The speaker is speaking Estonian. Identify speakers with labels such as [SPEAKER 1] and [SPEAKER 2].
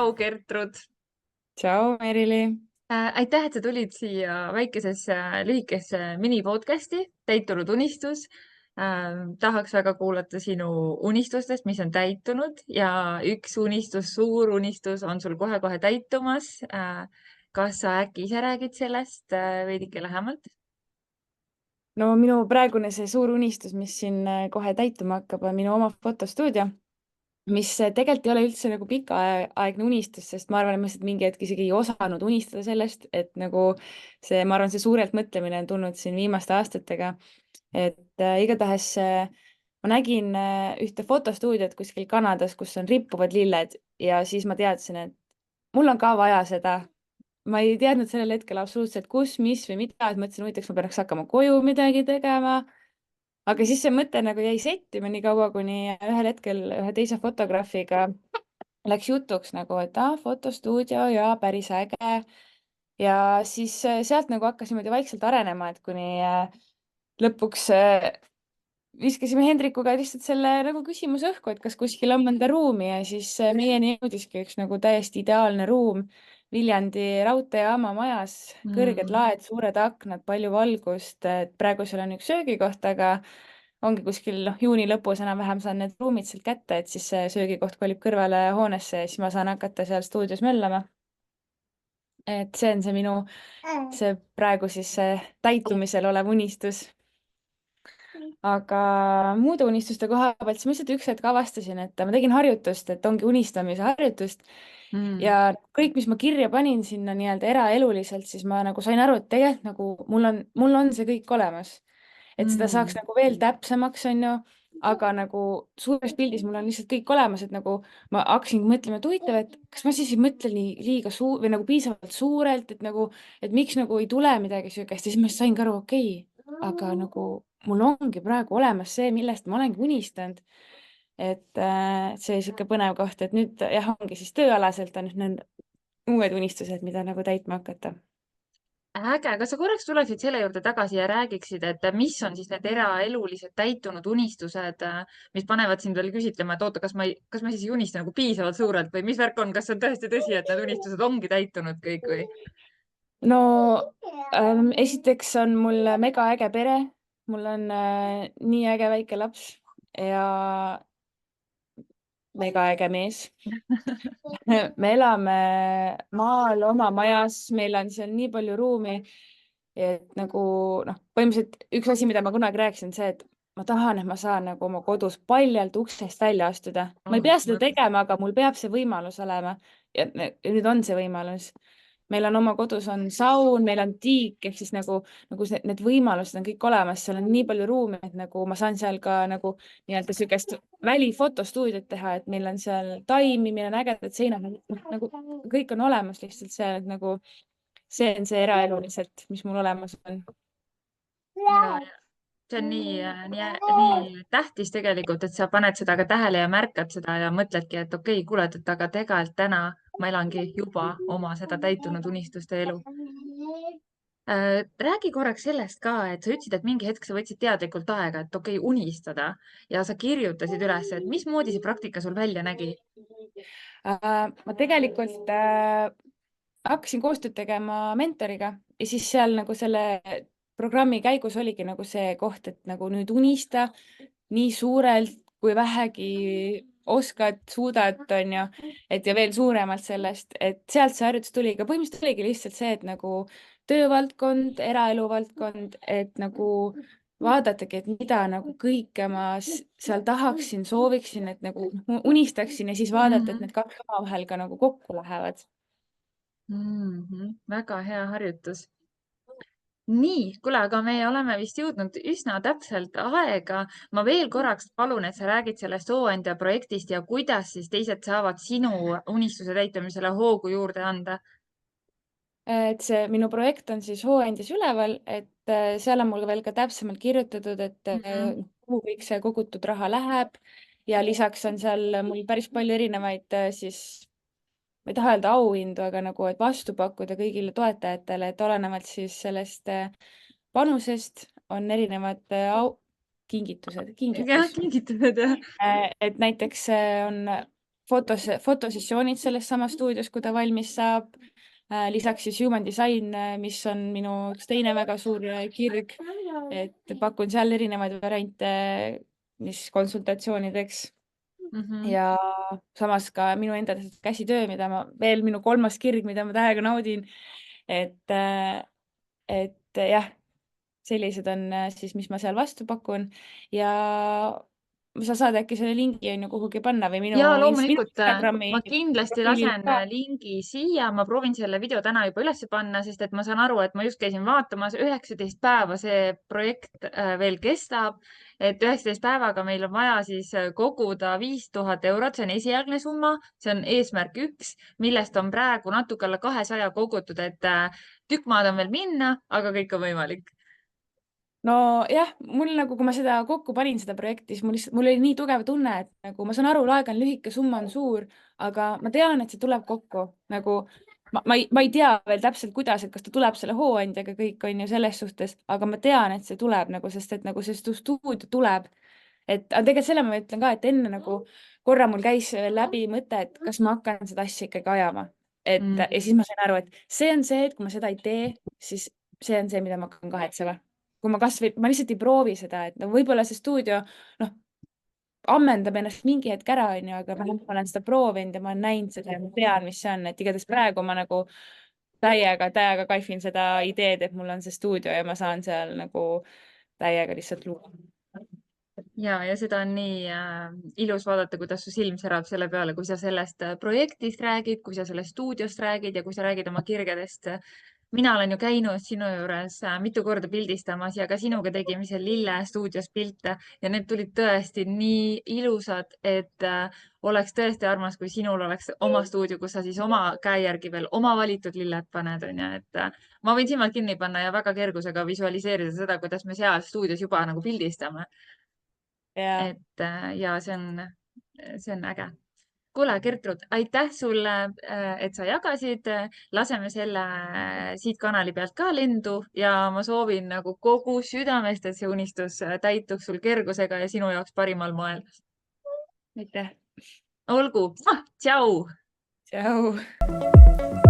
[SPEAKER 1] Tšau, Gertrud.
[SPEAKER 2] Tšau, Merili.
[SPEAKER 1] Aitäh, et sa tulid siia väikesesse lühikesse minipodcasti, Täitunud unistus. Tahaks väga kuulata sinu unistustest, mis on täitunud ja üks unistus, suur unistus on sul kohe-kohe täitumas. Kas sa äkki ise räägid sellest veidike lähemalt?
[SPEAKER 2] No minu praegune see suur unistus, mis siin kohe täituma hakkab, on minu oma fotostuudio, mis tegelikult ei ole üldse nagu pikaaegne unistus, sest ma arvan, et ma lihtsalt mingi hetk isegi ei osanud unistada sellest, et nagu see, ma arvan, see suurelt mõtlemine on tulnud siin viimaste aastatega. Et igatahes ma nägin ühte fotostuudiot kuskil Kanadas, kus on rippuvad lilled ja siis ma teadsin, et mul on ka vaja seda. Ma ei teadnud sellel hetkel absoluutselt, kus, mis või mida, et mõtlesin, huvitaks, ma peaks hakkama koju midagi tegema. Aga siis see mõte nagu jäi settima nii kaua, kuni ühel hetkel ühe teise fotograafiga läks jutuks nagu, et fotostuudio ja päris äge. Ja siis sealt nagu hakkas niimoodi vaikselt arenema, et kuni lõpuks viskasime Hendrikuga lihtsalt selle nagu küsimuse õhku, et kas kuskil on mõnda ruumi ja siis meieni jõudiski üks nagu täiesti ideaalne ruum Viljandi raudteejaama majas, kõrged laed, suured aknad, palju valgust, et praegu seal on üks söögikoht, aga ongi kuskil juuni lõpus enam-vähem saan need ruumid sealt kätte, et siis see söögikoht kolib kõrvale hoonesse ja siis ma saan hakata seal stuudios möllama. Et see on see minu, see praegu siis täitumisel olev unistus. Aga muude unistuste koha pealt, siis ma lihtsalt üks hetk avastasin, et ma tegin harjutust, et ongi unistamise harjutust ja kõik, mis ma kirja panin sinna nii-öelda eraeluliselt, siis ma nagu sain aru, et tegelikult nagu mul on see kõik olemas, et seda saaks nagu veel täpsemaks, on ju, aga nagu suures pildis mul on lihtsalt kõik olemas, et nagu ma hakkasin mõtlema, et huvitav, et kas ma siis ei mõtle liiga suur või nagu piisavalt suurelt, et nagu, et miks nagu ei tule midagi sihukest ja siis ma saingi aru, okei, aga nagu mul ongi praegu olemas see, millest ma olengi unistanud. Et see sihuke põnev koht, et nüüd jah, ongi siis tööalaselt on nüüd need uued unistused, mida nagu täitma hakata.
[SPEAKER 1] Äge, kas sa korraks tuleksid selle juurde tagasi ja räägiksid, et mis on siis need eraelulised täitunud unistused, mis panevad sind veel küsitlema, et oota, kas ma siis ei unista nagu piisavalt suurelt või mis värk on, kas see on tõesti tõsi, et need unistused ongi täitunud kõik või?
[SPEAKER 2] No esiteks on mul mega äge pere, mul on nii äge väike laps ja mega äge mees. Me elame maal oma majas, meil on seal nii palju ruumi, et nagu noh, põhimõtteliselt üks asi, mida ma kunagi rääkisin, see, et ma tahan, et ma saan nagu oma kodus paljalt uksest välja astuda. Ma ei pea seda tegema, aga mul peab see võimalus olema ja nüüd on see võimalus. Meil on oma kodus on saun, meil on tiik, ehk siis nagu need võimalused on kõik olemas, seal on nii palju ruumi, et nagu ma saan seal ka nagu nii-öelda sihukest välifotostuudiot teha, et meil on seal taimi, meil on ägedad seinad, nagu kõik on olemas lihtsalt seal, et nagu see on see eraeluliselt, mis mul olemas on.
[SPEAKER 1] See on nii tähtis tegelikult, et sa paned seda ka tähele ja märkad seda ja mõtledki, et okei, kuule, et aga tegelikult täna ma elangi juba oma seda täitunud unistuste elu. Räägi korraks sellest ka, et sa ütlesid, et mingi hetk sa võtsid teadlikult aega, et okei, unistada ja sa kirjutasid üles, et mismoodi see praktika sul välja nägi?
[SPEAKER 2] Ma tegelikult hakkasin koostööd tegema mentoriga ja siis seal nagu selle programmi käigus oligi nagu see koht, et nagu nüüd unista nii suurelt, kui vähegi oskad, suudad, on ju, et ja veel suuremalt sellest, et sealt see harjutus tuligi, põhimõtteliselt oligi lihtsalt see, et nagu töövaldkond, eraelu valdkond, et nagu vaadatagi, et mida nagu kõike ma seal tahaksin, sooviksin, et nagu unistaksin ja siis vaadata, et need kaks omavahel ka nagu kokku lähevad.
[SPEAKER 1] Väga hea harjutus. Nii, kuule, aga me oleme vist jõudnud üsna täpselt aega. Ma veel korraks palun, et sa räägid sellest hooandja projektist ja kuidas siis teised saavad sinu unistuse täitumisele hoogu juurde anda.
[SPEAKER 2] Et see minu projekt on siis hooandjas üleval, et seal on mul veel ka täpsemalt kirjutatud, et kuhu kõik see kogutud raha läheb ja lisaks on seal mul päris palju erinevaid siis, ma ei taha öelda auhindu, aga nagu, et vastu pakkuda kõigile toetajatele, et olenevalt siis sellest panusest on erinevad kingitused.
[SPEAKER 1] Jah, kingitused jah.
[SPEAKER 2] Et näiteks on fotosessioonid selles samas stuudios, kui ta valmis saab. Lisaks siis human design, mis on minu üks teine väga suur kirg, et pakun seal erinevaid variante, mis konsultatsioonideks ja samas ka minu enda tehtud käsitöö, mida ma veel minu kolmas kirg, mida ma täiega naudin. Et jah, sellised on siis, mis ma seal vastu pakun ja sa saad äkki selle lingi on ju kuhugi panna või minu
[SPEAKER 1] ja loomulikult
[SPEAKER 2] Instagrami
[SPEAKER 1] ma kindlasti
[SPEAKER 2] profiilile
[SPEAKER 1] lasen
[SPEAKER 2] ka.
[SPEAKER 1] lingi siia, ma proovin selle video täna juba üles panna, sest et ma saan aru, et ma just käisin vaatamas, 19 päeva see projekt veel kestab, et 19 päevaga meil on vaja siis koguda 5000 eurot, see on esialgne summa, see on eesmärk 1, millest on praegu natuke alla 200 kogutud, et tükk maad on veel minna, aga kõik on võimalik.
[SPEAKER 2] No jah, mul nagu, kui ma seda kokku panin, seda projekti, siis mul oli nii tugev tunne, et nagu ma saan aru, aeg on lühike, summa on suur, aga ma tean, et see tuleb kokku. Nagu ma ei tea veel täpselt, kuidas, et kas ta tuleb selle hooandjaga kõik on ju selles suhtes, aga ma tean, et see tuleb nagu, sest et nagu see stuudio tuleb. Aga tegelikult selle ma ütlen ka, et enne nagu korra mul käis läbi mõte, et kas ma hakkan seda asja ikkagi ajama. Ja siis ma sain aru, et see on see, et kui ma seda ei tee, siis see on see, mida ma hakkan kahetsema. Kui ma lihtsalt ei proovi seda, et no võib-olla see stuudio, ammendab ennast mingi hetk ära, on ju, aga ma olen seda proovinud ja ma olen näinud seda ja ma tean, mis see on, et igatahes praegu ma nagu täiega kaifin seda ideed, et mul on see stuudio ja ma saan seal nagu täiega lihtsalt luua.
[SPEAKER 1] ja seda on nii ilus vaadata, kuidas su silm särab selle peale, kui sa sellest projektist räägid, kui sa sellest stuudiost räägid ja kui sa räägid oma kirgedest. Mina olen ju käinud sinu juures mitu korda pildistamas ja ka sinuga tegime seal Lille stuudios pilte ja need tulid tõesti nii ilusad, et oleks tõesti armas, kui sinul oleks oma stuudio, kus sa siis oma käe järgi veel oma valitud lilled paned, on ju, et ma võin silmad kinni panna ja väga kergusega visualiseerida seda, kuidas me seal stuudios juba nagu pildistame.
[SPEAKER 2] Ja
[SPEAKER 1] Ja see on äge. Kuule, Gertrud, aitäh sulle, et sa jagasid. Laseme selle siit kanali pealt ka lendu ja ma soovin nagu kogu südamest, et see unistus täituks sul kergusega ja sinu jaoks parimal moel.
[SPEAKER 2] aitäh.
[SPEAKER 1] Olgu. Tšau.
[SPEAKER 2] Tšau.